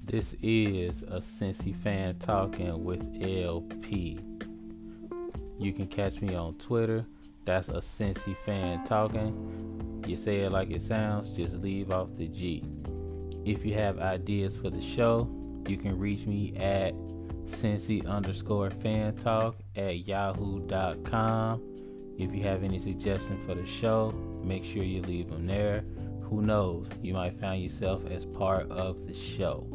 This is a Cincy fan talking with LP. You can catch me on Twitter. That's a Cincy fan talking. You say it like it sounds, just leave off the G. If you have ideas for the show, you can reach me at Cincy_fan talk at yahoo.com. If you have any suggestions for the show, make sure you leave them there. Who knows, you might find yourself as part of the show.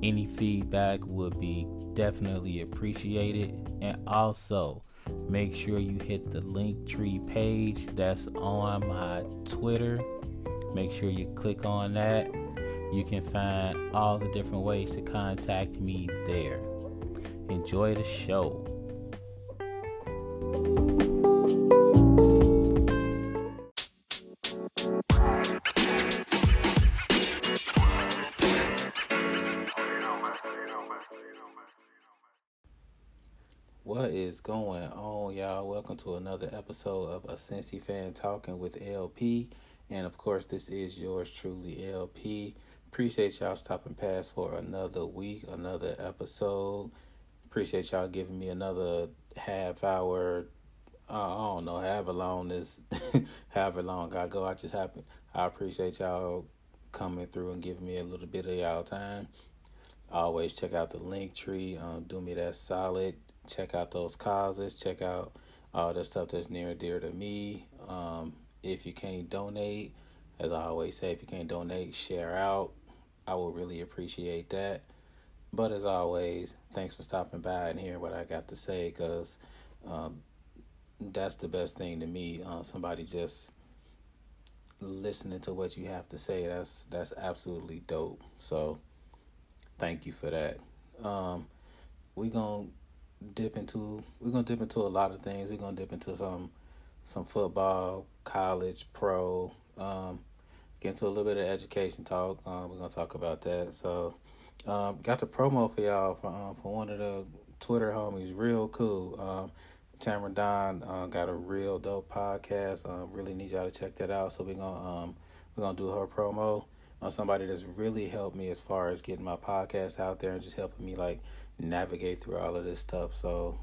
Any feedback would be definitely appreciated. And also, make sure you hit the Linktree page that's on my Twitter. Make sure you click on that. You can find all the different ways to contact me there. Enjoy the show. What is going on, y'all? Welcome to another episode of A Cincy Fan Talking with LP. And of course, this is yours truly, LP. Appreciate y'all stopping past for another week, another episode. Appreciate y'all giving me another half hour. I don't know, however long I go. I appreciate y'all coming through and giving me a little bit of y'all time. Always check out the Linktree. Do me that solid. Check out those causes. Check out all the stuff that's near and dear to me. If you can't donate, as I always say, if you can't donate, share out. I will really appreciate that. But as always, thanks for stopping by and hearing what I got to say, because that's the best thing to me. Somebody just listening to what you have to say. That's absolutely dope. So thank you for that. We're gonna dip into a lot of things. We're gonna dip into some football, college, pro, get into a little bit of education talk. We're gonna talk about that. So got the promo for y'all for one of the Twitter homies, real cool. Tamara Don got a real dope podcast. Really need y'all to check that out. So we're gonna do her promo. Somebody that's really helped me as far as getting my podcast out there and just helping me like navigate through all of this stuff. So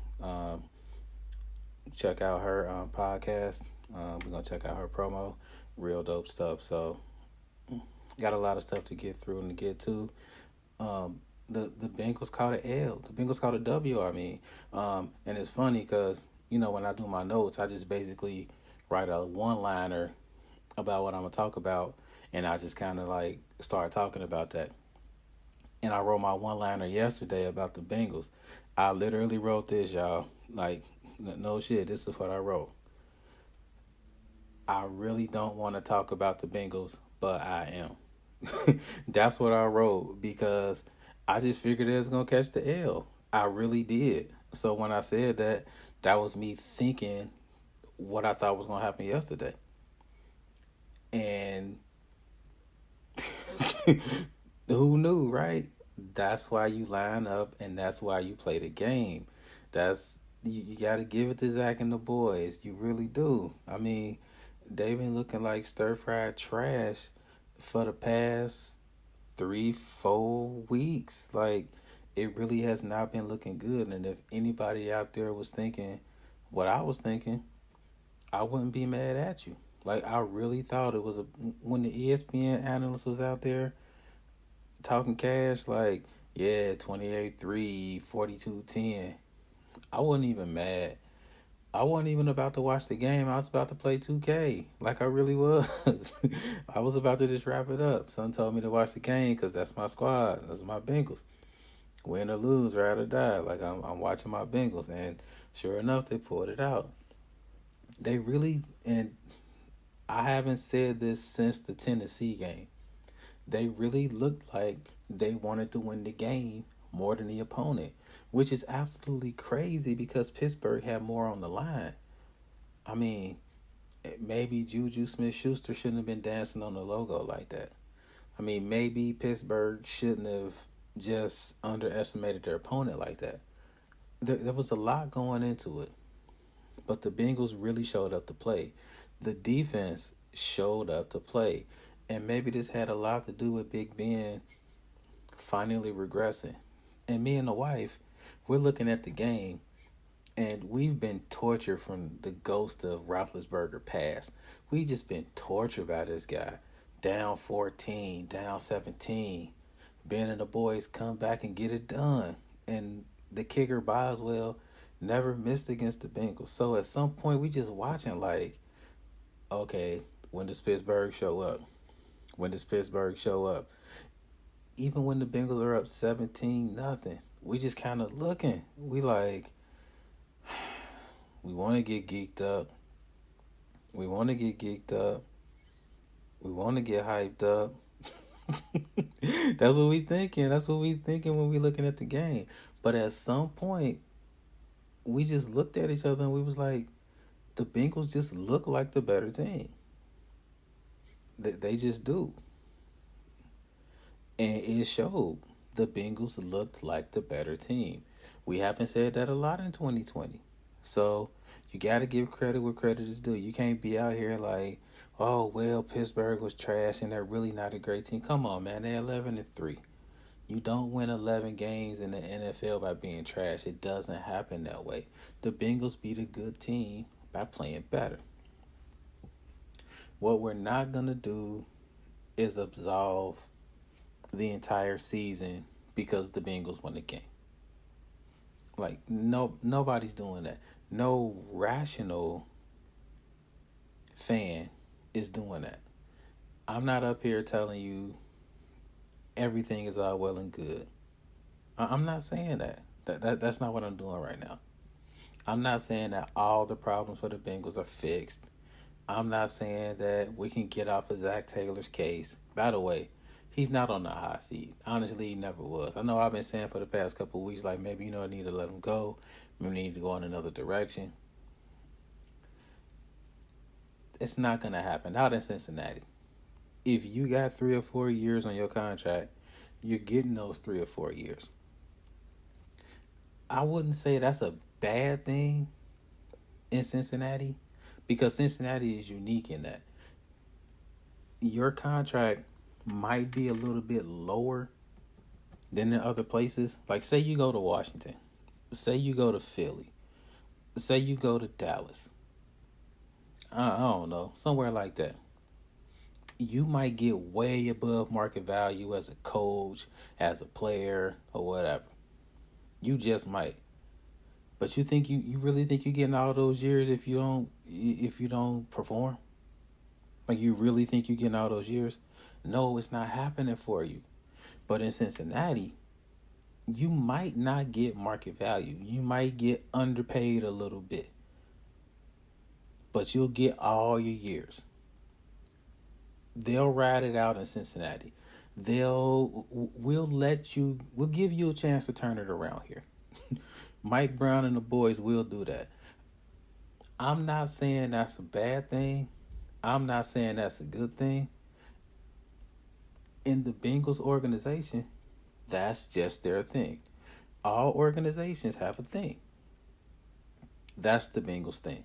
check out her podcast. We're gonna check out her promo. Real dope stuff. So got a lot of stuff to get through and to get to. The Bengals caught an L. The Bengals caught a W. And it's funny because when I do my notes, I just basically write a one-liner about what I'm gonna talk about, and I just kind of like start talking about that. And I wrote my one-liner yesterday about the Bengals. I literally wrote this, y'all. Like, no shit, this is what I wrote. I really don't want to talk about the Bengals, but I am. That's what I wrote because I just figured it was going to catch the L. I really did. So when I said that, that was me thinking what I thought was going to happen yesterday. And who knew, right? That's why you line up and that's why you play the game. You got to give it to Zach and the boys. You really do. I mean, they've been looking like stir-fried trash for the past 3-4 weeks. Like, it really has not been looking good. And if anybody out there was thinking what I was thinking, I wouldn't be mad at you. Like, I really thought it was when the ESPN analyst was out there talking cash, like, yeah, 28-3, 42-10. I wasn't even mad. I wasn't even about to watch the game. I was about to play 2K, like I really was. I was about to just wrap it up. Son told me to watch the game because that's my squad. That's my Bengals. Win or lose, ride or die. Like, I'm watching my Bengals. And sure enough, they pulled it out. They really, and I haven't said this since the Tennessee game. They really looked like they wanted to win the game more than the opponent, which is absolutely crazy because Pittsburgh had more on the line. I mean, maybe Juju Smith-Schuster shouldn't have been dancing on the logo like that. I mean, maybe Pittsburgh shouldn't have just underestimated their opponent like that. There was a lot going into it, but the Bengals really showed up to play. The defense showed up to play. And maybe this had a lot to do with Big Ben finally regressing. And me and the wife, we're looking at the game, and we've been tortured from the ghost of Roethlisberger past. We just been tortured by this guy. Down 14, down 17. Ben and the boys come back and get it done. And the kicker Boswell never missed against the Bengals. So at some point we just watching like, okay, when does Pittsburgh show up? When does Pittsburgh show up? Even when the Bengals are up 17-0, we just kind of looking. We like, we want to get geeked up. We want to get geeked up. We want to get hyped up. That's what we thinking. That's what we thinking when we looking at the game. But at some point, we just looked at each other and we was like, the Bengals just look like the better team. They just do. And it showed. The Bengals looked like the better team. We haven't said that a lot in 2020. So you got to give credit where credit is due. You can't be out here like, oh, well, Pittsburgh was trash and they're really not a great team. Come on, man. They're 11-3. You don't win 11 games in the NFL by being trash. It doesn't happen that way. The Bengals beat a good team by playing better. What we're not going to do is absolve the entire season because the Bengals won the game. Like, nobody's doing that. No rational fan is doing that. I'm not up here telling you everything is all well and good. I'm not saying that. That's not what I'm doing right now. I'm not saying that all the problems for the Bengals are fixed. I'm not saying that we can get off of Zach Taylor's case. By the way, he's not on the hot seat. Honestly, he never was. I know I've been saying for the past couple of weeks, like, maybe, I need to let him go. Maybe we need to go in another direction. It's not going to happen. Not in Cincinnati. If you got 3 or 4 years on your contract, you're getting those 3 or 4 years. I wouldn't say that's a bad thing in Cincinnati, because Cincinnati is unique in that your contract might be a little bit lower than in other places. Like, say you go to Washington, say you go to Philly, say you go to Dallas, I don't know, somewhere like that. You might get way above market value as a coach, as a player, or whatever. You just might. But you think you really think you're getting all those years if you don't perform? Like, you really think you're getting all those years? No, it's not happening for you. But in Cincinnati, you might not get market value. You might get underpaid a little bit. But you'll get all your years. They'll ride it out in Cincinnati. We'll give you a chance to turn it around here. Mike Brown and the boys will do that. I'm not saying that's a bad thing. I'm not saying that's a good thing. In the Bengals organization, that's just their thing. All organizations have a thing. That's the Bengals thing.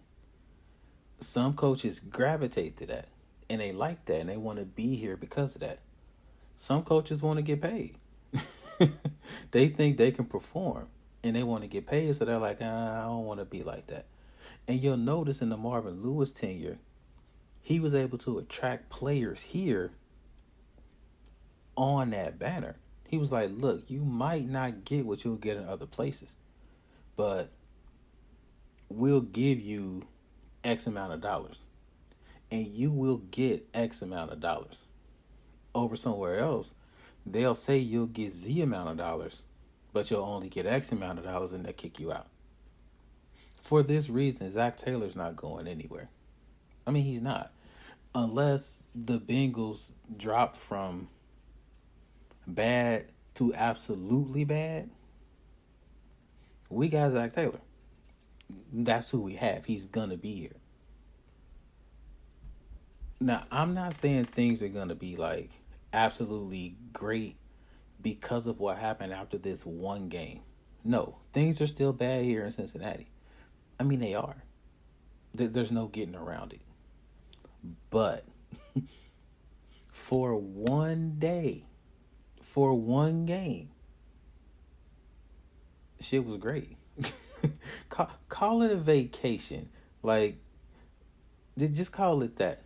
Some coaches gravitate to that, and they like that, and they want to be here because of that. Some coaches want to get paid. They think they can perform, and they want to get paid, so they're like, I don't want to be like that. And you'll notice in the Marvin Lewis tenure, he was able to attract players here on that banner. He was like, look, you might not get what you'll get in other places, but we'll give you X amount of dollars, and you will get X amount of dollars. Over somewhere else, they'll say you'll get Z amount of dollars, but you'll only get X amount of dollars, and they'll kick you out. For this reason, Zach Taylor's not going anywhere. I mean, he's not. Unless the Bengals drop from bad to absolutely bad, we got Zach Taylor. That's who we have. He's going to be here. Now, I'm not saying things are going to be like absolutely great because of what happened after this one game. No, things are still bad here in Cincinnati. I mean, they are. There's no getting around it. But for one day, for one game. Shit was great. Call it a vacation. Like, just call it that.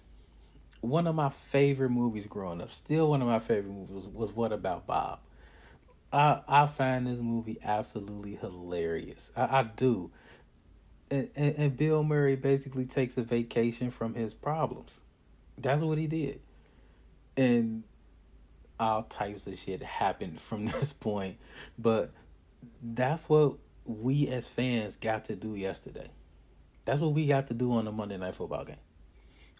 One of my favorite movies growing up, still one of my favorite movies, was What About Bob? I find this movie absolutely hilarious. I do. And Bill Murray basically takes a vacation from his problems. That's what he did. And all types of shit happened from this point. But that's what we as fans got to do yesterday. That's what we got to do on the Monday Night Football game.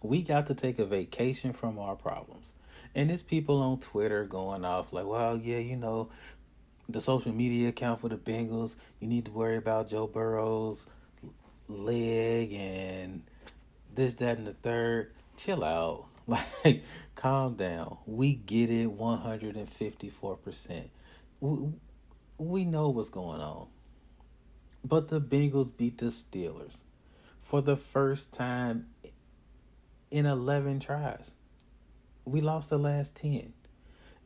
We got to take a vacation from our problems. And there's people on Twitter going off like, well, yeah, the social media account for the Bengals, you need to worry about Joe Burrow's leg and this, that, and the third. Chill out. Like, calm down. We get it 154%. We know what's going on. But the Bengals beat the Steelers for the first time in 11 tries. We lost the last 10.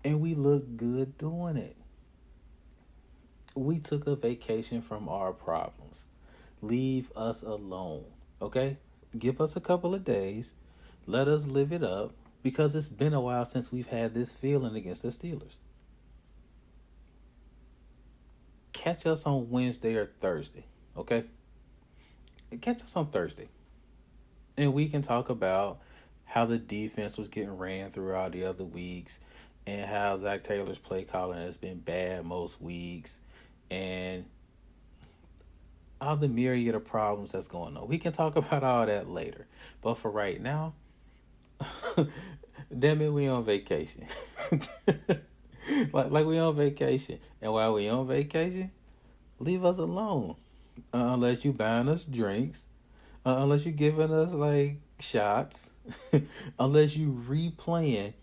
And we looked good doing it. We took a vacation from our problems. Leave us alone. Okay? Give us a couple of days. Let us live it up. Because it's been a while since we've had this feeling against the Steelers. Catch us on Wednesday or Thursday. Okay? Catch us on Thursday. And we can talk about how the defense was getting ran throughout the other weeks and how Zach Taylor's play calling has been bad most weeks and all the myriad of problems that's going on. We can talk about all that later. But for right now, damn it, we on vacation. like we on vacation. And while we on vacation, leave us alone. Unless you buying us drinks. Unless you giving us like shots. Unless you replaying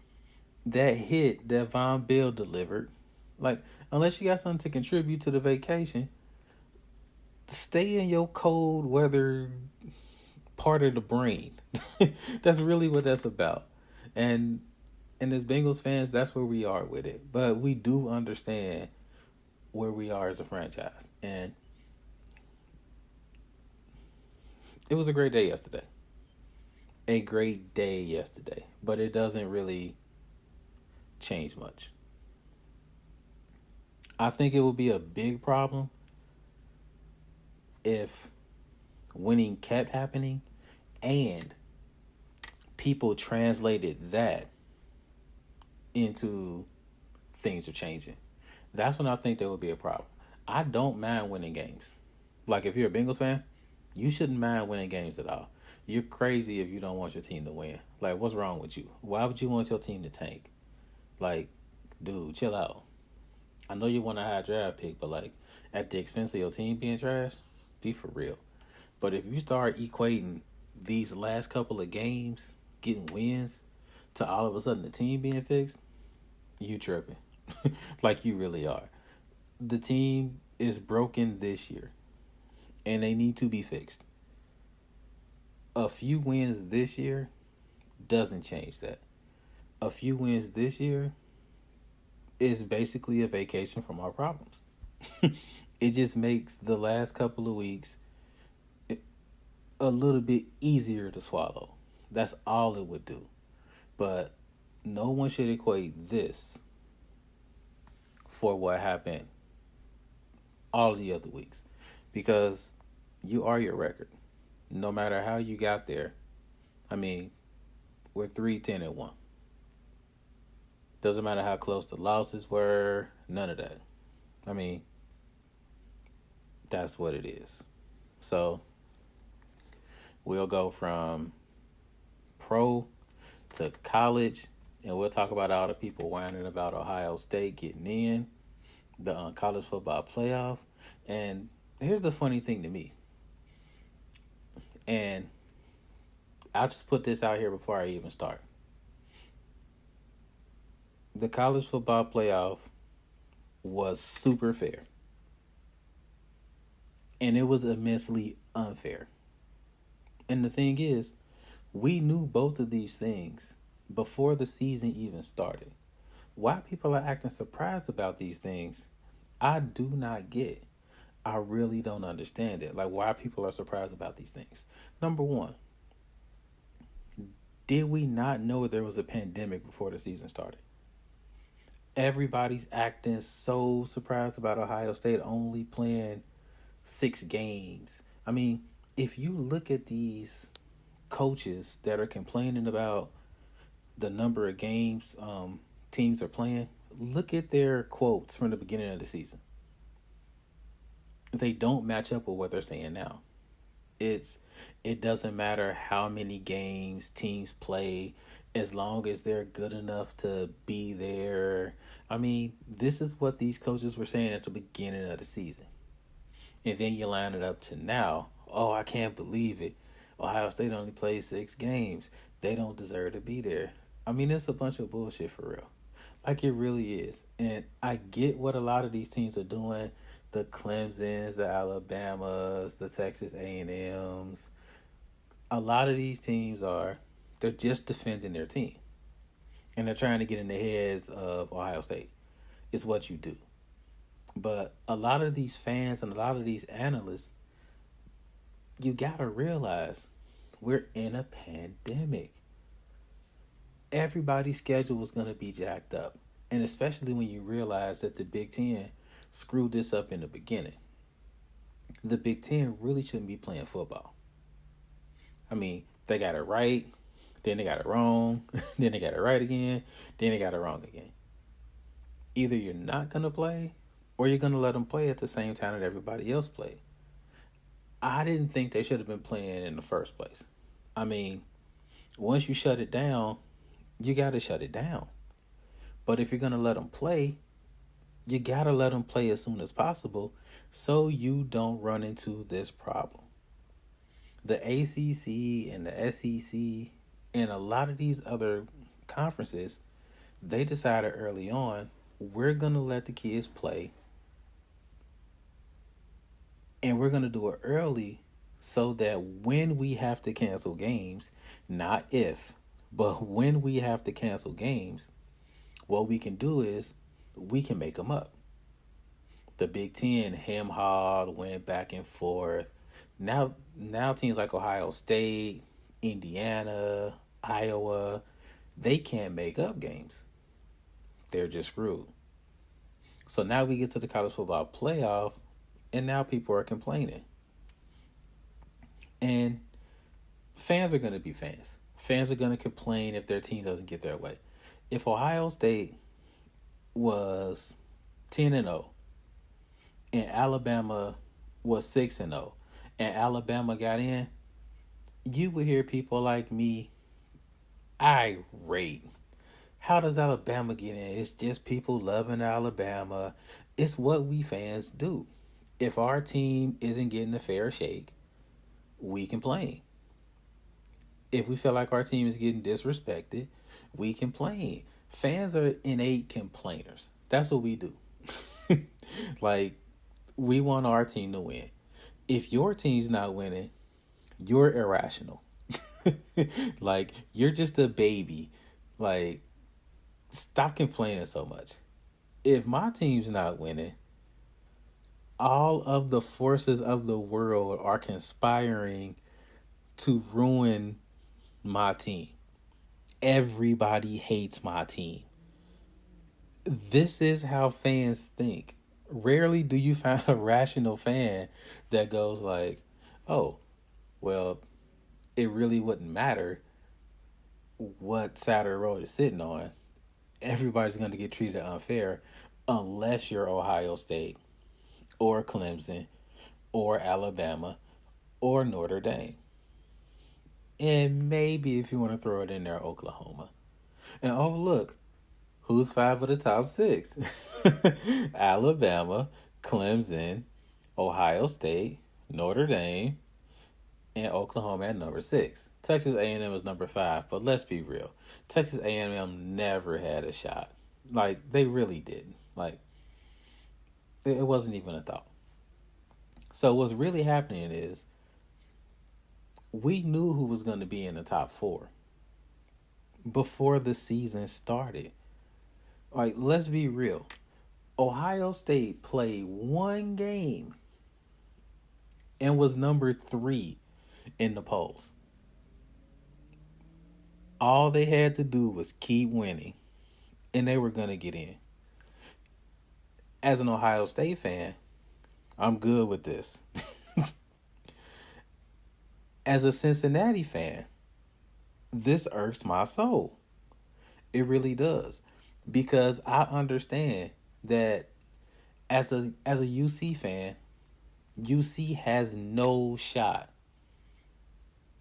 that hit that Von Bell delivered. Like, unless you got something to contribute to the vacation, stay in your cold weather part of the brain. That's really what that's about. And as Bengals fans, that's where we are with it. But we do understand where we are as a franchise. And it was a great day yesterday. A great day yesterday. But it doesn't really change much. I think it would be a big problem if winning kept happening and people translated that into things are changing. That's when I think there would be a problem. I don't mind winning games. Like, if you're a Bengals fan, you shouldn't mind winning games at all. You're crazy if you don't want your team to win. Like, what's wrong with you? Why would you want your team to tank? Like, dude, chill out. I know you want a high draft pick, but like, at the expense of your team being trash, be for real. But if you start equating these last couple of games, getting wins, to all of a sudden the team being fixed, you tripping. Like, you really are. The team is broken this year, and they need to be fixed. A few wins this year doesn't change that. A few wins this year is basically a vacation from our problems. It just makes the last couple of weeks a little bit easier to swallow. That's all it would do. But no one should equate this for what happened all of the other weeks. Because you are your record. No matter how you got there. I mean, we're 3-10-1. Doesn't matter how close the losses were. None of that. I mean, that's what it is. So, we'll go from pro to college, and we'll talk about all the people whining about Ohio State getting in, the college football playoff. And here's the funny thing to me. And I'll just put this out here before I even start. The college football playoff was super fair. And it was immensely unfair. And the thing is, we knew both of these things before the season even started. Why people are acting surprised about these things, I do not get. I really don't understand it. Like, why people are surprised about these things. Number one, did we not know there was a pandemic before the season started? Everybody's acting so surprised about Ohio State only playing 6 games. I mean, if you look at these coaches that are complaining about the number of games teams are playing, look at their quotes from the beginning of the season. They don't match up with what they're saying now. It's it doesn't matter how many games teams play as long as they're good enough to be there. I mean, this is what these coaches were saying at the beginning of the season. And then you line it up to now. Oh, I can't believe it. Ohio State only plays 6 games. They don't deserve to be there. I mean, it's a bunch of bullshit for real. Like, it really is. And I get what a lot of these teams are doing. The Clemsons, the Alabamas, the Texas A&Ms. A lot of these teams they're just defending their team. And they're trying to get in the heads of Ohio State. It's what you do. But a lot of these fans and a lot of these analysts, you gotta realize we're in a pandemic. Everybody's schedule is gonna be jacked up. And especially when you realize that the Big Ten screwed this up in the beginning. The Big Ten really shouldn't be playing football. I mean, they got it right, then they got it wrong, then they got it right again, then they got it wrong again. Either you're not gonna play, or you're gonna let them play at the same time that everybody else played. I didn't think they should have been playing in the first place. I mean, once you shut it down, you got to shut it down. But if you're going to let them play, you got to let them play as soon as possible so you don't run into this problem. The ACC and the SEC and a lot of these other conferences, they decided early on, we're going to let the kids play. And we're going to do it early so that when we have to cancel games, not if, but when we have to cancel games, what we can do is we can make them up. The Big Ten hem-hawed, went back and forth. Now teams like Ohio State, Indiana, Iowa, they can't make up games. They're just screwed. So now we get to the college football playoff, and now people are complaining. And fans are going to be fans. Fans are going to complain if their team doesn't get their way. If Ohio State was 10-0 and Alabama was 6-0 and Alabama got in, you would hear people like me irate. How does Alabama get in? It's just people loving Alabama. It's what we fans do. If our team isn't getting a fair shake, we complain. If we feel like our team is getting disrespected, we complain. Fans are innate complainers. That's what we do. Like, we want our team to win. If your team's not winning, you're irrational. Like, you're just a baby. Like, stop complaining so much. If my team's not winning, all of the forces of the world are conspiring to ruin my team. Everybody hates my team. This is how fans think. Rarely do you find a rational fan that goes like, oh, well, it really wouldn't matter what side of the road you're sitting on. Everybody's going to get treated unfair unless you're Ohio State or Clemson or Alabama or Notre Dame. And maybe if you want to throw it in there, Oklahoma. And oh, look, who's 5 of the top 6? Alabama, Clemson, Ohio State, Notre Dame, and Oklahoma at number 6. Texas A&M is number 5, but let's be real. Texas A&M never had a shot. Like, they really didn't. Like, it wasn't even a thought. So what's really happening is we knew who was going to be in the top 4 before the season started. Like, let's be real. Ohio State played one game and was number 3 in the polls. All they had to do was keep winning, and they were going to get in. As an Ohio State fan, I'm good with this. As a Cincinnati fan, this irks my soul. It really does. Because I understand that as a UC fan, UC has no shot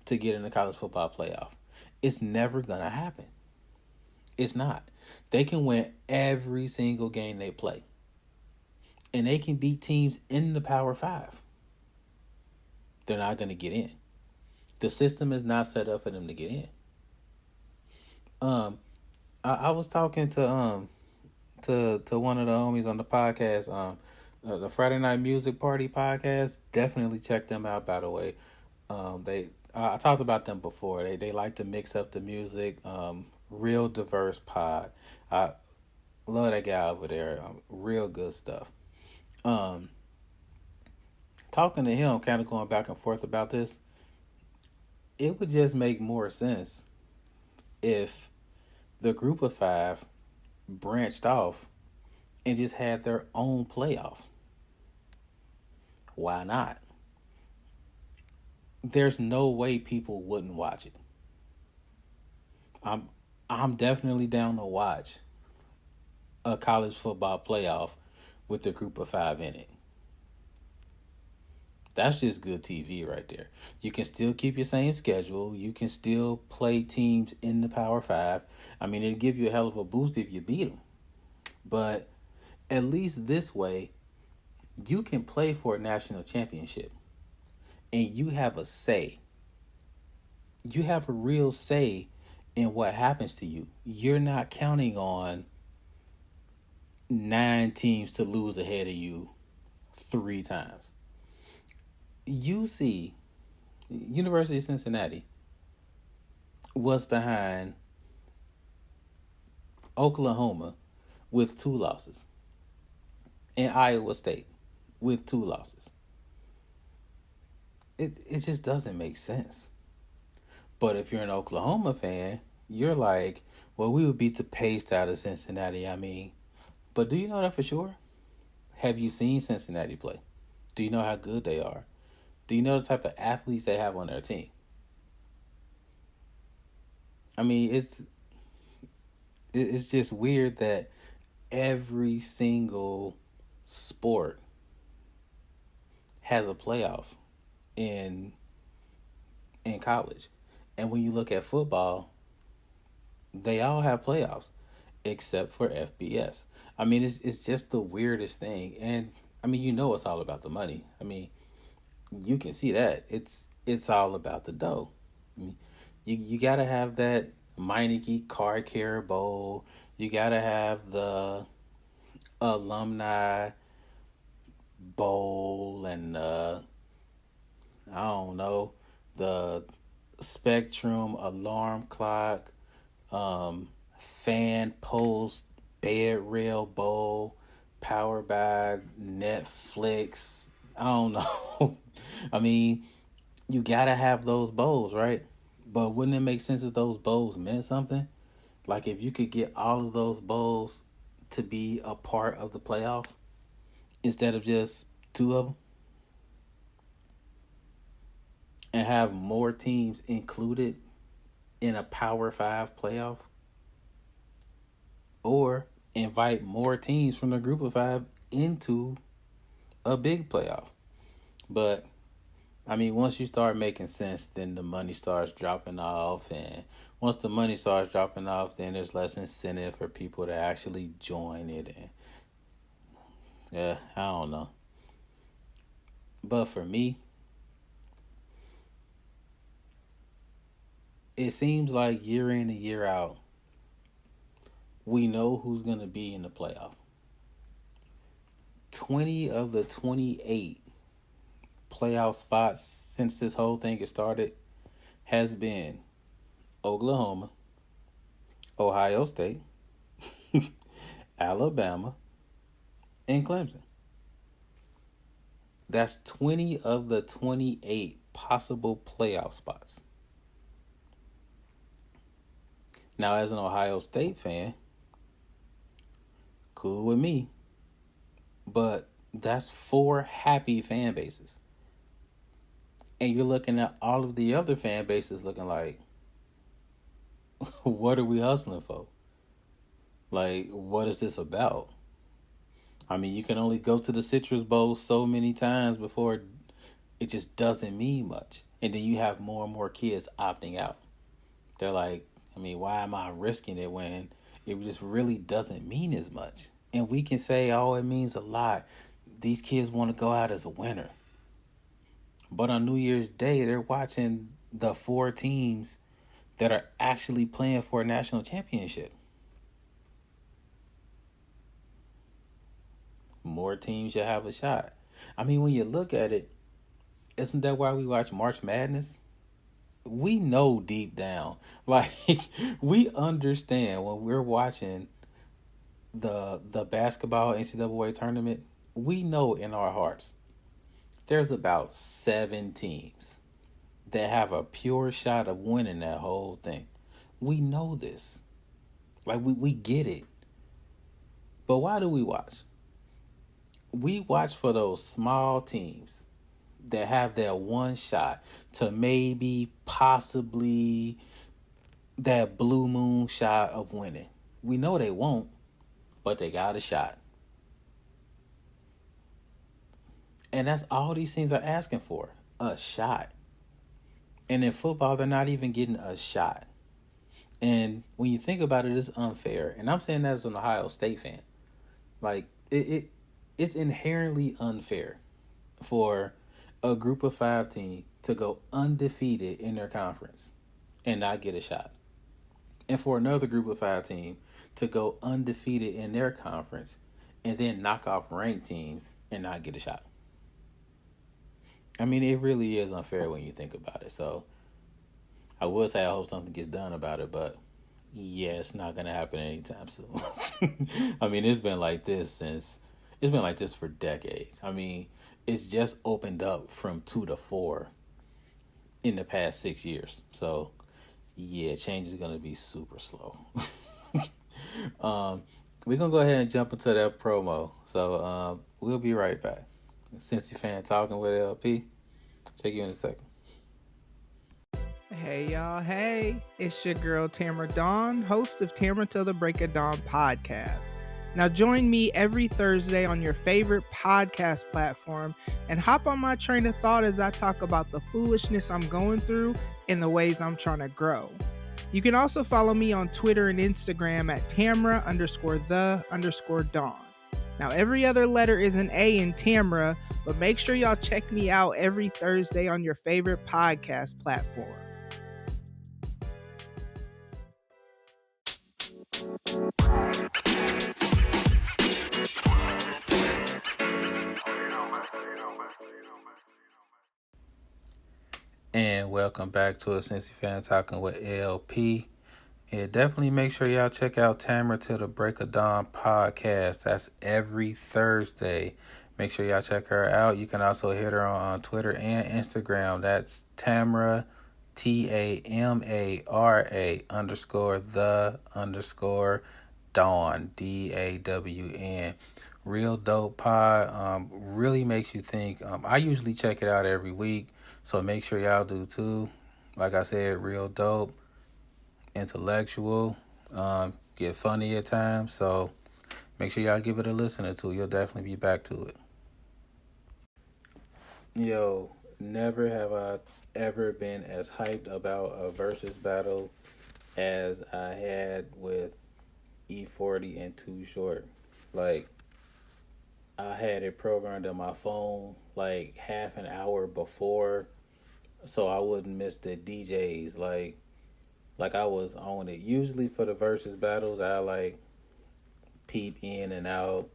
to get in the college football playoff. It's never gonna happen. It's not. They can win every single game they play. And they can beat teams in the Power 5. They're not gonna get in. The system is not set up for them to get in. I was talking to one of the homies on the podcast, the Friday Night Music Party podcast. Definitely check them out. By the way, they I talked about them before. They like to mix up the music. Real diverse pod. I love that guy over there. Real good stuff. Um, Talking to him, kind of going back and forth about this. It would just make more sense if the group of 5 branched off and just had their own playoff. Why not? There's no way people wouldn't watch it. I'm definitely down to watch a college football playoff with the group of 5 in it. That's just good TV right there. You can still keep your same schedule. You can still play teams in the Power 5. I mean, it'll give you a hell of a boost if you beat them. But at least this way, you can play for a national championship. And you have a say. You have a real say in what happens to you. You're not counting on 9 teams to lose ahead of you 3 times. UC, University of Cincinnati, was behind Oklahoma with 2 losses, and Iowa State with 2 losses. It just doesn't make sense. But if you're an Oklahoma fan, you're like, well, we would beat the paste out of Cincinnati. I mean, but do you know that for sure? Have you seen Cincinnati play? Do you know how good they are? Do you know the type of athletes they have on their team? I mean, it's just weird that every single sport has a playoff in college. And when you look at football, they all have playoffs except for FBS. I mean, it's just the weirdest thing. And I mean, you know it's all about the money. I mean, you can see that. It's all about the dough. I mean, you got to have that Meineke Car Care Bowl. You got to have the Alumni Bowl and I don't know, the Spectrum Alarm Clock, Fan Post Bed Rail Bowl, powered by Netflix. I don't know. I mean, you gotta have those bowls, right? But wouldn't it make sense if those bowls meant something? Like if you could get all of those bowls to be a part of the playoff instead of just 2 of them, and have more teams included in a Power 5 playoff, or invite more teams from the group of 5 into a big playoff. But I mean, once you start making sense, then the money starts dropping off, and once the money starts dropping off, then there's less incentive for people to actually join it. And yeah, I don't know. But for me, it seems like year in and year out, we know who's going to be in the playoff. 20 of the 28 playoff spots since this whole thing has started has been Oklahoma, Ohio State, Alabama, and Clemson. That's 20 of the 28 possible playoff spots. Now, as an Ohio State fan, cool with me, but that's 4 happy fan bases. And you're looking at all of the other fan bases looking like, what are we hustling for? Like, what is this about? I mean, you can only go to the Citrus Bowl so many times before it just doesn't mean much. And then you have more and more kids opting out. They're like, I mean, why am I risking it when it just really doesn't mean as much? And we can say, oh, it means a lot. These kids want to go out as a winner. But on New Year's Day, they're watching the 4 teams that are actually playing for a national championship. More teams should have a shot. I mean, when you look at it, isn't that why we watch March Madness? We know deep down, like we understand when we're watching the basketball NCAA tournament, we know in our hearts there's about 7 teams that have a pure shot of winning that whole thing. We know this. Like we get it. But why do we watch? We watch for those small teams that have that one shot to maybe possibly that blue moon shot of winning. We know they won't, but they got a shot. And that's all these teams are asking for, a shot. And in football, they're not even getting a shot. And when you think about it, it's unfair. And I'm saying that as an Ohio State fan. Like, it's inherently unfair for a group of 5 team to go undefeated in their conference and not get a shot. And for another group of 5 team to go undefeated in their conference and then knock off ranked teams and not get a shot. I mean, it really is unfair when you think about it. So I would say I hope something gets done about it, but yeah, it's not going to happen anytime soon. I mean, it's been like this for decades. I mean, it's just opened up from 2 to 4 in the past 6 years. So yeah, change is going to be super slow. We're going to go ahead and jump into that promo. So we'll be right back. Cincy Fan Talking with LP. Check you in a second. Hey y'all, hey, it's your girl Tamara Dawn, host of Tamara Till the Break of Dawn podcast. Now join me every Thursday on your favorite podcast platform and hop on my train of thought as I talk about the foolishness I'm going through and the ways I'm trying to grow. You can also follow me on Twitter and Instagram at Tamara_the_Dawn. Now, every other letter is an A in Tamara, but make sure y'all check me out every Thursday on your favorite podcast platform. And welcome back to a Cincy Fan Talking with LP. Yeah, definitely make sure y'all check out Tamara Till the Break of Dawn podcast. That's every Thursday. Make sure y'all check her out. You can also hit her on Twitter and Instagram. That's Tamara, TAMARA_the_Dawn, DAWN. Real dope pod. Really makes you think. I usually check it out every week, so make sure y'all do too. Like I said, real dope. Intellectual, get funny at times, so make sure y'all give it a listen or two. You'll definitely be back to it. Yo, never have I ever been as hyped about a Verzuz battle as I had with E40 and Too Short. Like, I had it programmed on my phone like half an hour before so I wouldn't miss the DJs. Like I was on it. Usually for the Verzuz battles, I like peep in and out.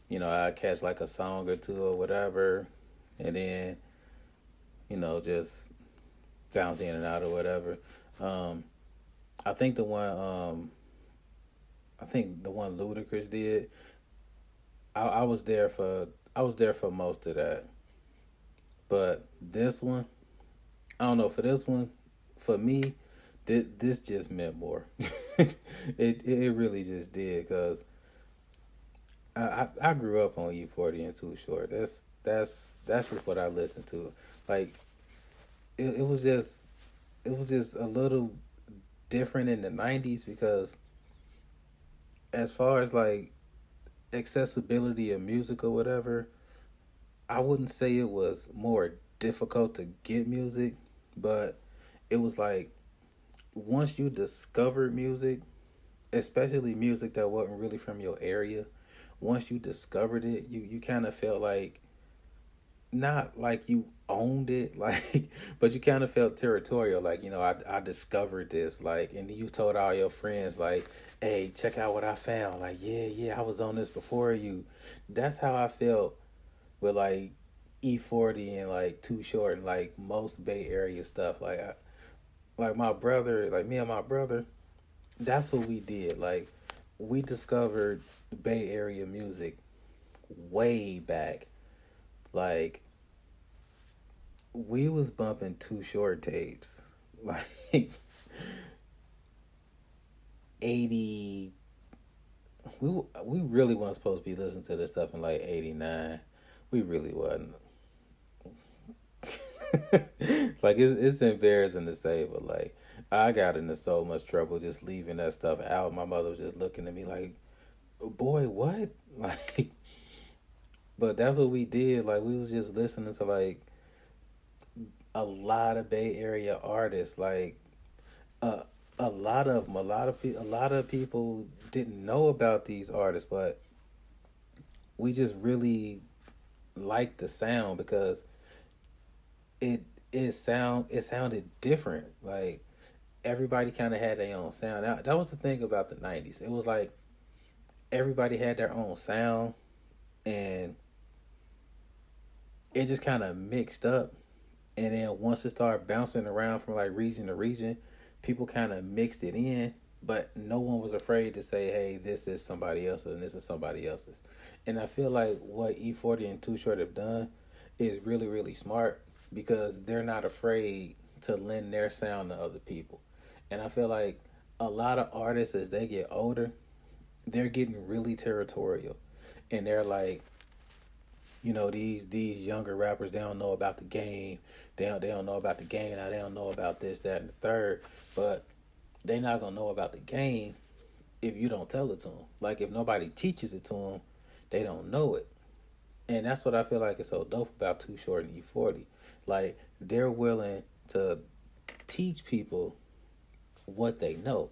You know, I catch like a song or two or whatever, and then, you know, just bounce in and out or whatever. I think the one I think the one Ludacris did. I was there for most of that. But this one, I don't know. For this one, for me, this just meant more. It really just did because I grew up on E40 and Too Short. That's just what I listened to. Like it was just a little different in the '90s because as far as like accessibility of music or whatever, I wouldn't say it was more difficult to get music, but it was like once you discovered music, especially music that wasn't really from your area, once you discovered it, you kind of felt like not like you owned it, like, but you kind of felt territorial, like, I discovered this, like, and you told all your friends, like, hey, check out what I found, like, yeah, I was on this before you. That's how I felt with like E40 and like Too Short and like most Bay Area stuff. Like my brother, like me and my brother, that's what we did. Like we discovered Bay Area music way back. Like we was bumping Too Short tapes, like 80. We really weren't supposed to be listening to this stuff in like 89. We really wasn't. Like it's embarrassing to say, but like I got into so much trouble just leaving that stuff out. My mother was just looking at me like, "Boy, what?" Like, but that's what we did. Like we was just listening to like a lot of Bay Area artists. Like uh, a lot of them. A lot of people didn't know about these artists, but we just really liked the sound because it it sounded different. Like everybody kind of had their own sound. That was the thing about the '90s. It was like everybody had their own sound, and it just kind of mixed up. And then once it started bouncing around from like region to region, people kind of mixed it in. But no one was afraid to say, "Hey, this is somebody else's and this is somebody else's." And I feel like what E40 and Too Short have done is really, really smart because they're not afraid to lend their sound to other people. And I feel like a lot of artists, as they get older, they're getting really territorial. And they're like, these younger rappers, they don't know about the game. They don't know about the game. Now they don't know about this, that, and the third. But they not going to know about the game if you don't tell it to them. Like, if nobody teaches it to them, they don't know it. And that's what I feel like is so dope about Too Short and E40. Like, they're willing to teach people what they know.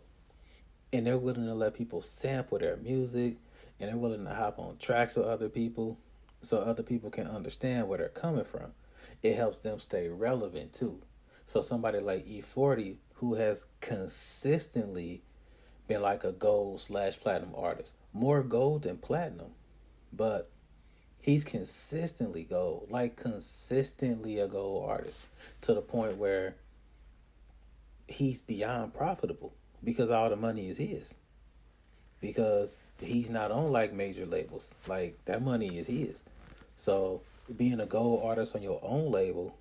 And they're willing to let people sample their music. And they're willing to hop on tracks with other people so other people can understand where they're coming from. It helps them stay relevant, too. So somebody like E40, who has consistently been like a gold/platinum artist, more gold than platinum, but he's consistently gold, like consistently a gold artist to the point where he's beyond profitable because all the money is his. Because he's not on like major labels. Like that money is his. So being a gold artist on your own label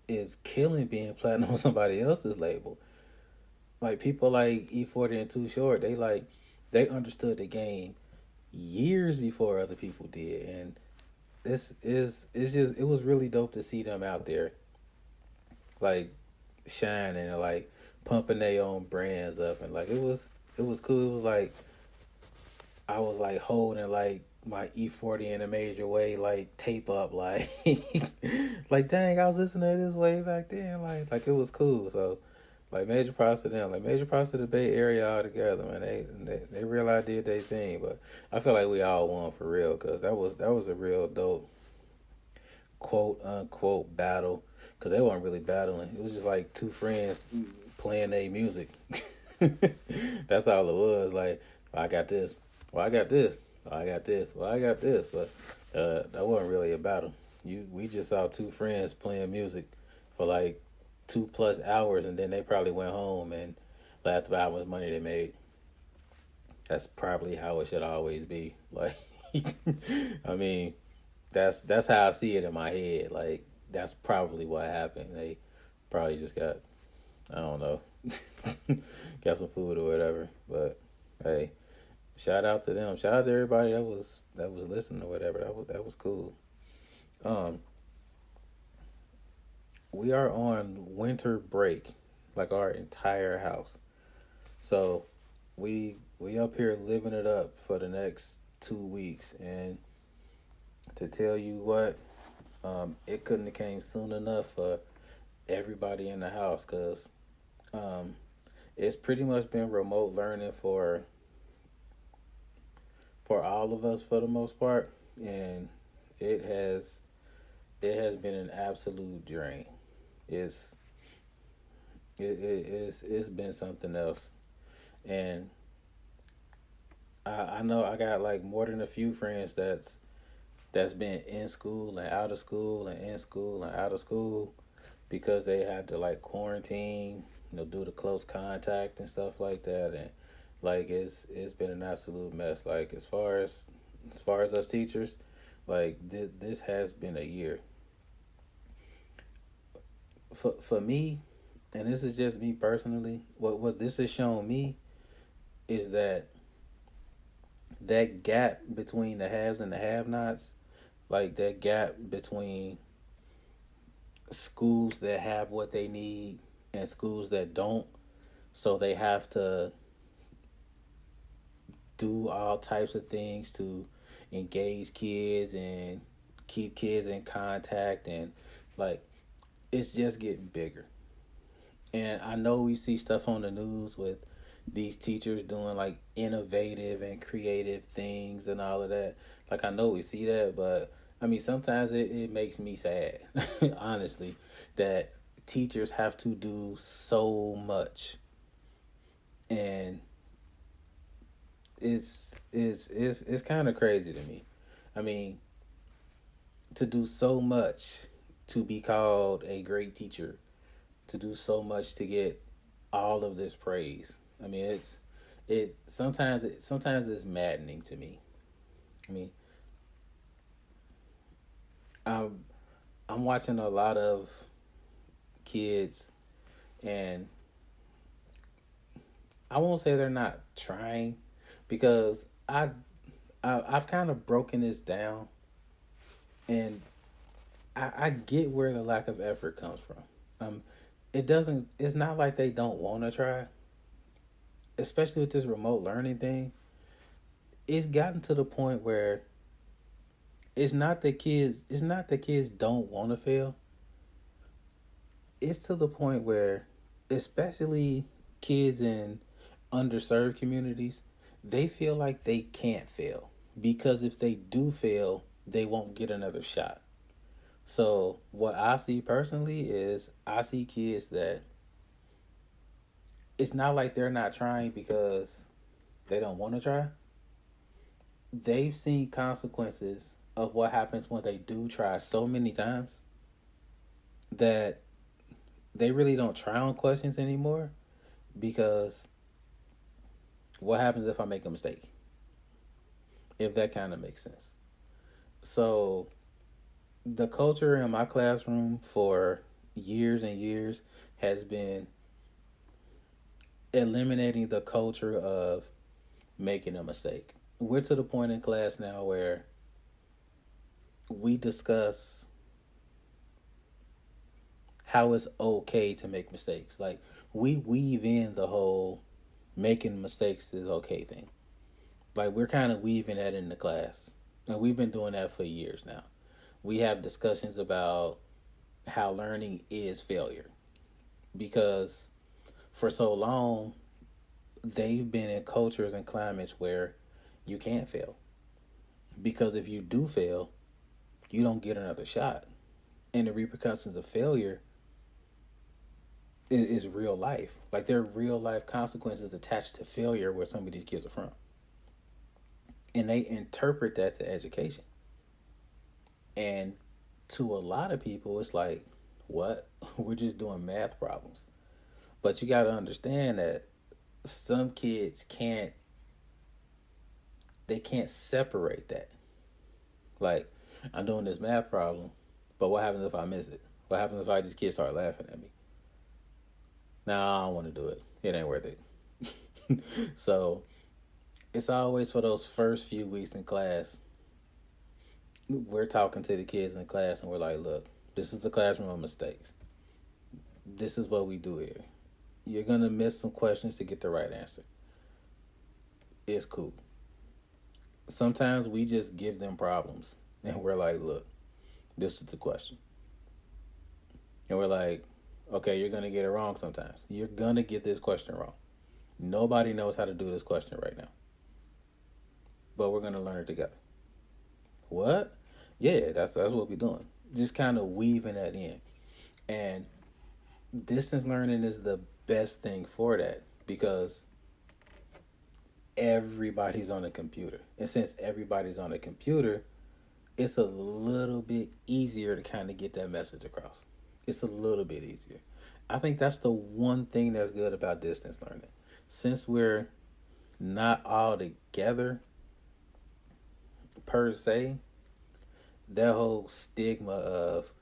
is killing being platinum on somebody else's label. Like people like E40 and Too Short, they understood the game years before other people did, and it's just it was really dope to see them out there like shining and like pumping their own brands up, and like it was cool. It was like I was like holding like my E40 in a major way, like tape up, like like dang, I was listening to this way back then, like it was cool. So like major props to them, like major props to the Bay Area all together, man. They really did their thing, but I feel like we all won for real because that was a real dope quote unquote battle because they weren't really battling. It was just like two friends playing their music. That's all it was. Like I got this. Well, I got this. Well, I got this. Well, I got this. But that wasn't really a battle. We just saw two friends playing music for like 2+ hours, and then they probably went home and laughed about how much money they made. that's probably how it should always be. Like, I mean, that's how I see it in my head. Like, that's probably what happened. They probably just got, I don't know, got some food or whatever. But hey, shout out to them. Shout out to everybody that was listening or whatever. That was cool. Um, we are on winter break, like our entire house. So we up here living it up for the next 2 weeks, and to tell you what, it couldn't have came soon enough for everybody in the house, cause um, it's pretty much been remote learning for all of us for the most part, and it has it has been an absolute drain. It's it's been something else, and I know I got like more than a few friends that's been in school and out of school and in school and out of school because they had to like quarantine, due to close contact and stuff like that, and like it's been an absolute mess. Like as far as us teachers, like this has been a year for me, and this is just me personally. What this has shown me is that gap between the haves and the have-nots, like that gap between schools that have what they need and schools that don't, so they have to do all types of things to engage kids and keep kids in contact, and like it's just getting bigger. And I know we see stuff on the news with these teachers doing like innovative and creative things and all of that. Like, I know we see that, but I mean, sometimes it makes me sad, honestly, that teachers have to do so much. And it's kind of crazy to me. I mean, to do so much to be called a great teacher, to do so much to get all of this praise. I mean, sometimes it's maddening to me. I mean, I'm I'm watching a lot of kids, and I won't say they're not trying, because I've kind of broken this down, and I get where the lack of effort comes from. Um, it's not like they don't want to try, especially with this remote learning thing. It's gotten to the point where it's not the kids don't want to fail. It's to the point where, especially kids in underserved communities, they feel like they can't fail, because if they do fail, they won't get another shot. So what I see personally is, I see kids that it's not like they're not trying because they don't want to try. They've seen consequences of what happens when they do try so many times that they really don't try on questions anymore, because what happens if I make a mistake? If that kind of makes sense. So the culture in my classroom for years and years has been eliminating the culture of making a mistake. We're to the point in class now where we discuss how it's okay to make mistakes. Like, we weave in the whole making mistakes is okay thing. Like, we're kind of weaving that in the class. And we've been doing that for years now. We have discussions about how learning is failure, because for so long they've been in cultures and climates where you can't fail, because if you do fail, you don't get another shot, and the repercussions of failure is real life. Like, there are real life consequences attached to failure where some of these kids are from, and they interpret that to education. And to a lot of people, it's like, what? We're just doing math problems. But you got to understand that some kids can't they can't separate that. Like, I'm doing this math problem, but what happens if I miss it? What happens if these kids start laughing at me? Nah, I don't want to do it. It ain't worth it. So it's always for those first few weeks in class. We're talking to the kids in class and we're like, look, this is the classroom of mistakes. This is what we do here. You're going to miss some questions to get the right answer. It's cool. Sometimes we just give them problems and we're like, look, this is the question. And we're like, okay, you're going to get it wrong sometimes. You're going to get this question wrong. Nobody knows how to do this question right now. But we're going to learn it together. What? Yeah, that's what we're doing. Just kind of weaving that in. And distance learning is the best thing for that because everybody's on a computer. And since everybody's on a computer, it's a little bit easier to kind of get that message across. It's a little bit easier. I think that's the one thing that's good about distance learning. Since we're not all together per se, that whole stigma of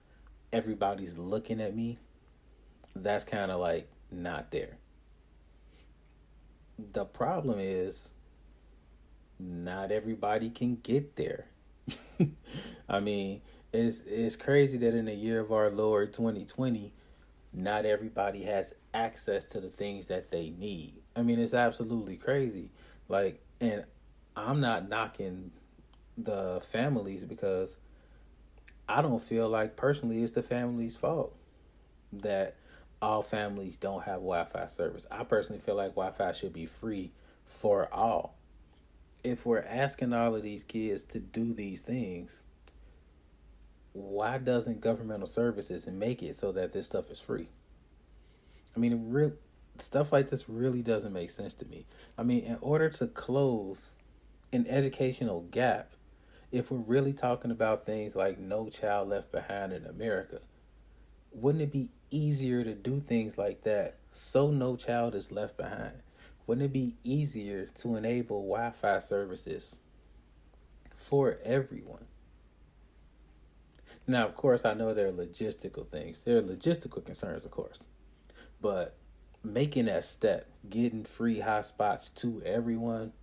everybody's looking at me, that's kind of like not there. The problem is not everybody can get there. I mean, it's crazy that in the year of our Lord 2020, not everybody has access to the things that they need. I mean, it's absolutely crazy. Like, and I'm not knocking the families because I don't feel like personally it's the family's fault that all families don't have Wi-Fi service. I personally feel like Wi-Fi should be free for all. If we're asking all of these kids to do these things, why doesn't governmental services make it so that this stuff is free? I mean, stuff like this really doesn't make sense to me. I mean, in order to close an educational gap, if we're really talking about things like No Child Left Behind in America, wouldn't it be easier to do things like that so no child is left behind? Wouldn't it be easier to enable Wi-Fi services for everyone? Now, of course, I know there are logistical things. There are logistical concerns, of course. But making that step, getting free hotspots to everyone,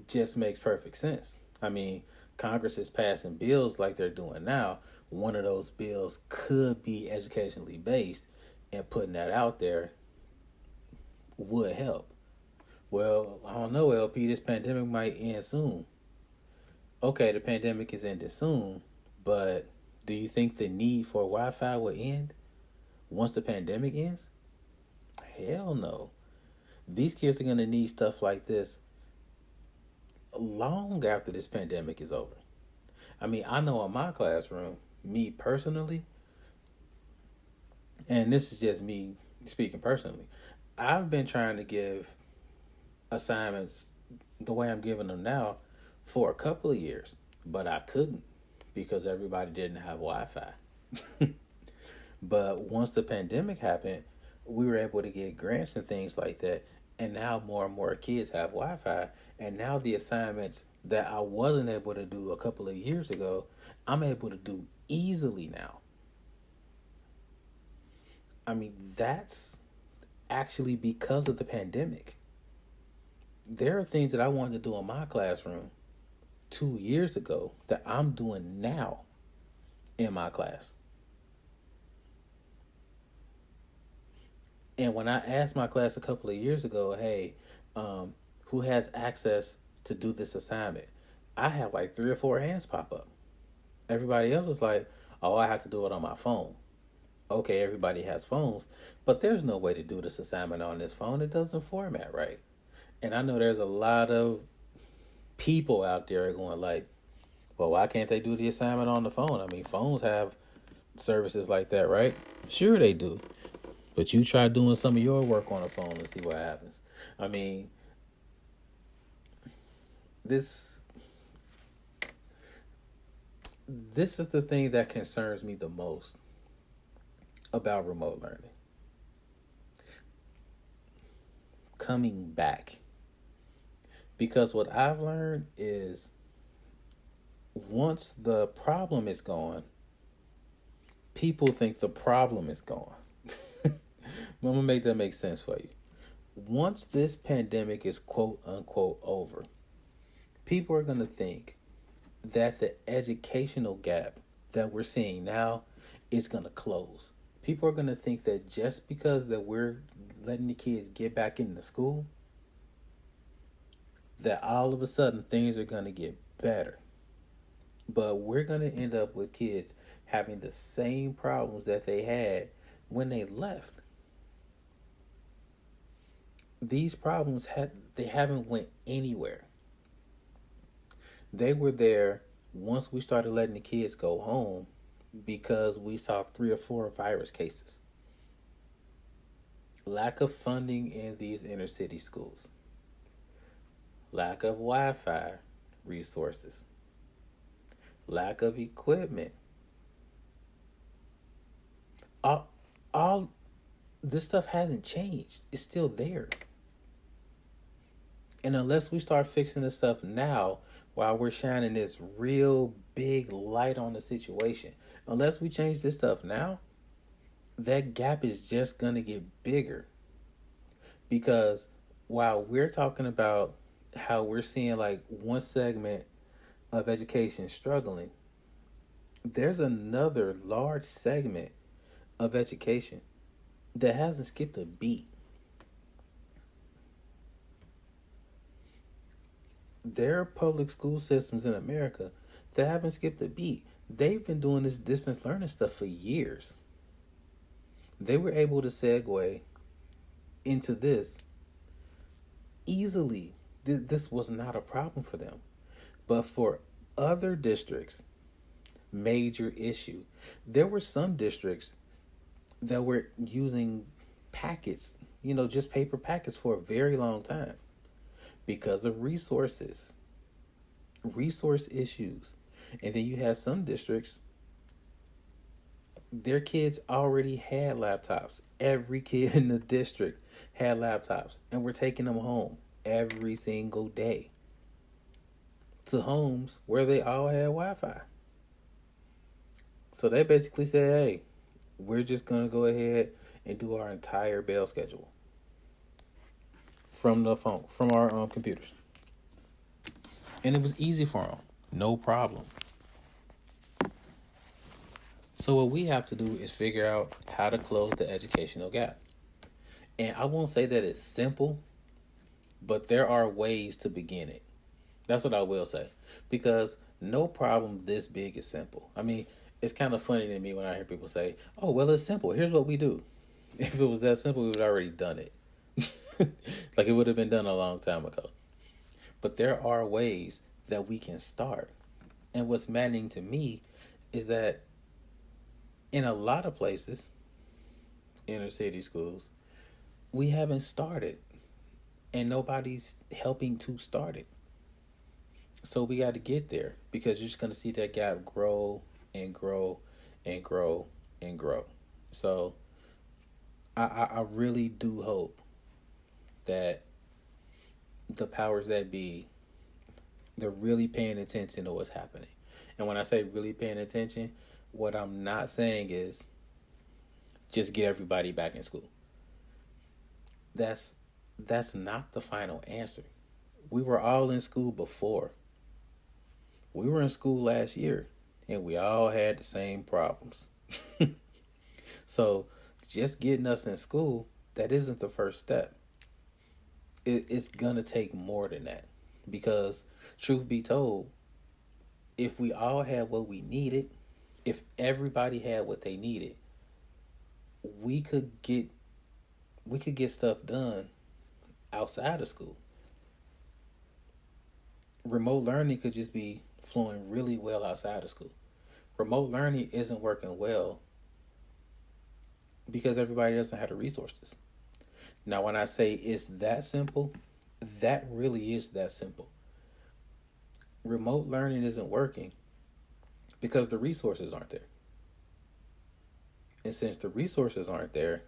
just makes perfect sense. I mean, Congress is passing bills like they're doing now. One of those bills could be educationally based, and putting that out there would help. Well, I don't know, LP, this pandemic might end soon. Okay, the pandemic is ended soon, but do you think the need for Wi-Fi will end once the pandemic ends? Hell no. These kids are going to need stuff like this long after this pandemic is over. I mean, I know in my classroom, me personally, and this is just me speaking personally, I've been trying to give assignments the way I'm giving them now for a couple of years, but I couldn't because everybody didn't have Wi-Fi. But once the pandemic happened, we were able to get grants and things like that. And now more and more kids have Wi-Fi. And now the assignments that I wasn't able to do a couple of years ago, I'm able to do easily now. I mean, that's actually because of the pandemic. There are things that I wanted to do in my classroom 2 years ago that I'm doing now in my class. And when I asked my class a couple of years ago, hey, who has access to do this assignment? I have like 3 or 4 hands pop up. Everybody else was like, oh, I have to do it on my phone. Okay, everybody has phones, but there's no way to do this assignment on this phone. It doesn't format right. And I know there's a lot of people out there going like, well, why can't they do the assignment on the phone? I mean, phones have services like that, right? Sure they do. But you try doing some of your work on the phone and see what happens. I mean, this is the thing that concerns me the most about remote learning. Coming back. Because what I've learned is once the problem is gone, people think the problem is gone. I'm gonna make that make sense for you. Once this pandemic is quote unquote over, people are gonna think that the educational gap that we're seeing now is gonna close. People are gonna think that just because that we're letting the kids get back into school, that all of a sudden things are gonna get better. But we're gonna end up with kids having the same problems that they had when they left. These problems they haven't went anywhere. They were there once we started letting the kids go home because we saw 3 or 4 virus cases. Lack of funding in these inner city schools. Lack of Wi-Fi resources. Lack of equipment. All this stuff hasn't changed. It's still there. And unless we start fixing this stuff now, while we're shining this real big light on the situation, unless we change this stuff now, that gap is just going to get bigger. Because while we're talking about how we're seeing like one segment of education struggling, there's another large segment of education that hasn't skipped a beat. There are public school systems in America that haven't skipped a beat. They've been doing this distance learning stuff for years. They were able to segue into this easily. This was not a problem for them. But for other districts, major issue. There were some districts that were using packets, just paper packets for a very long time because of resource issues. And then you have some districts, their kids already had laptops. Every kid in the district had laptops, and we're taking them home every single day to homes where they all had Wi-Fi. So they basically said, hey, we're just going to go ahead and do our entire bail schedule from the phone, from our computers. And it was easy for them. No problem. So what we have to do is figure out how to close the educational gap. And I won't say that it's simple, but there are ways to begin it. That's what I will say. Because no problem this big is simple. I mean, it's kind of funny to me when I hear people say, oh, well, it's simple. Here's what we do. If it was that simple, we would have already done it. Like it would have been done a long time ago. But there are ways that we can start. And what's maddening to me is that in a lot of places, inner city schools, we haven't started. And nobody's helping to start it. So we got to get there because you're just going to see that gap grow and grow and grow and grow. So I really do hope that the powers that be, they're really paying attention to what's happening. And when I say really paying attention, what I'm not saying is just get everybody back in school. That's not the final answer. We were all in school before. We were in school last year, and we all had the same problems. So just getting us in school, that isn't the first step. It's going to take more than that. Because, truth be told, if we all had what we needed, if everybody had what they needed, we could get stuff done outside of school. Remote learning could just be flowing really well outside of school. Remote learning isn't working well because everybody doesn't have the resources. Now, when I say it's that simple, that really is that simple. Remote learning isn't working because the resources aren't there. And since the resources aren't there,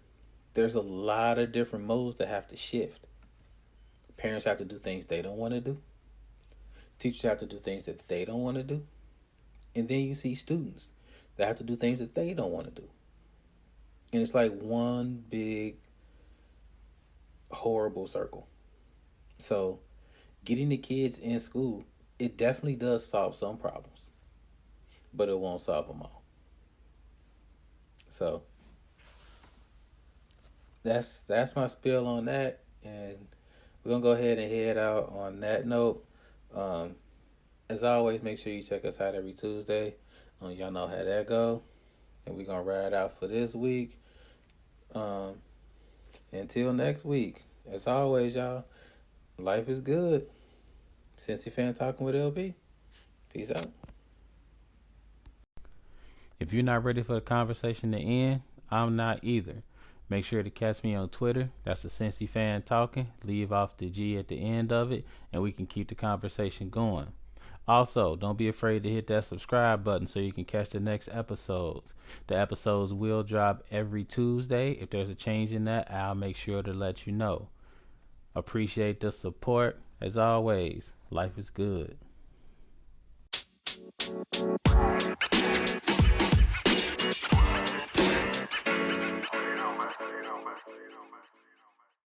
there's a lot of different modes that have to shift. Parents have to do things they don't want to do. Teachers have to do things that they don't want to do. And then you see students that have to do things that they don't want to do. And it's like one big horrible circle. So getting the kids in school, it definitely does solve some problems, but it won't solve them all. So that's my spiel on that, and we're gonna go ahead and head out on that note. Um, as always, make sure you check us out every Tuesday. Y'all know how that go, and we're gonna ride out for this week. Until next week, as always, y'all, life is good. Cincy Fan talking with LP. Peace out. If you're not ready for the conversation to end, I'm not either. Make sure to catch me on Twitter. That's the Cincy Fan talking. Leave off the G at the end of it, and we can keep the conversation going. Also, don't be afraid to hit that subscribe button so you can catch the next episodes. The episodes will drop every Tuesday. If there's a change in that, I'll make sure to let you know. Appreciate the support. As always, life is good.